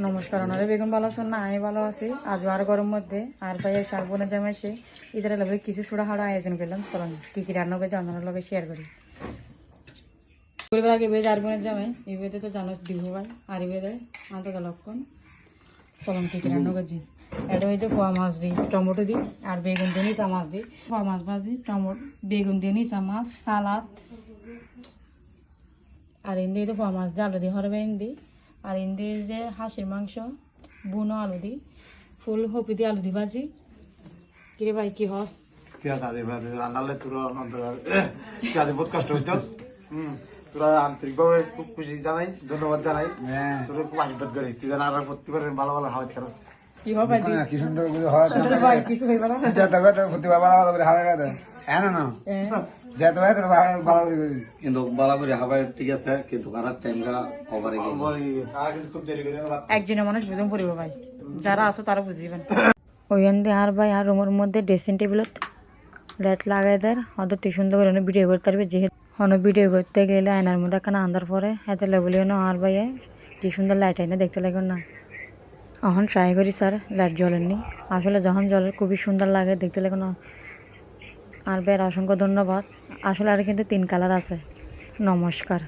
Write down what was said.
নমস্কার ওনারে বেগুন ভালো আছেন না? আমি ভালো আছি। আজও আর গরম মধ্যে আর ভাই শাক বোনের জামাইছে ইদারে লগে কিছু ছোড়া হাড়া আয়োজন করলাম। চলুন কি কি রান্না করে জানানোর লগে শেয়ার করি। পরিবার আগে বেজ আর বোনের জামাই এই বেদে তো জানো দিব ভাই আর এই বেদে আন্তত লক্ষণ। চলুন কি কি রান্না করছি। এটা হয়তো পোয়া মাছ দিই, টমেটো দিই আর বেগুন দিয়ে নিচা মাছ দিই। পোয়া মাছ ভাজি, টমেটো, বেগুন দিয়ে নিচা মাছ, সালাদ আর ইন্দি তো পোয়া মাছ দিয়ে আলু দিয়ে হরবে ইন্দি আর ইন্দি যে হাঁসের মাংস বুনো আলু দি ফুলকপি দিয়ে আলু দি ভাজি। কিরে ভাই কি হস রান্নালে তোরা বহুত কষ্ট হইতস। তোরা আন্তরিকভাবে খুব খুশি জানাই, ধন্যবাদ জানাই। তোরা খুব আশীর্বাদ করি, তুই যেন আরো প্রতিবার ভালো ভালো হাওয়াত খারাস। কি হবে কি সুন্দর করে হয় ভাই কিছু হইবা না যেতে হবে তো প্রতিবার ভালো করে হাওয়া খাতে এনো না যেতে হবে তো ভালো করে কিন্তু বালা করে হাবাই ঠিক আছে কিন্তু কারার টাইমটা ওভারে গেল খুব দেরি করে একজনের মানুষ বুঝুন পড়িব ভাই, যারা আছে তারা বুঝিবেন। ওই আনতে আর ভাই আর রুমের মধ্যে ড্রেসিং টেবিলত লাইট লাগাই দেয় হয়তো কি সুন্দর করে ভিডিও করতে পারবে। যেহেতু হন ভিডিও করতে গেলে আয়নার মধ্যে একটা আন্দার পরে হাতে লেবলিও না আর ভাই কি সুন্দর লাইট আইনে দেখতে লাগবে না। এখন ট্রাই করি স্যার লাইট জ্বলেননি, আসলে যখন জ্বলে খুবই সুন্দর লাগে দেখতে লাগে না। আর ভাইয়ের অসংখ্য ধন্যবাদ। আসলে আর কিন্তু 3 কালার আছে। নমস্কার।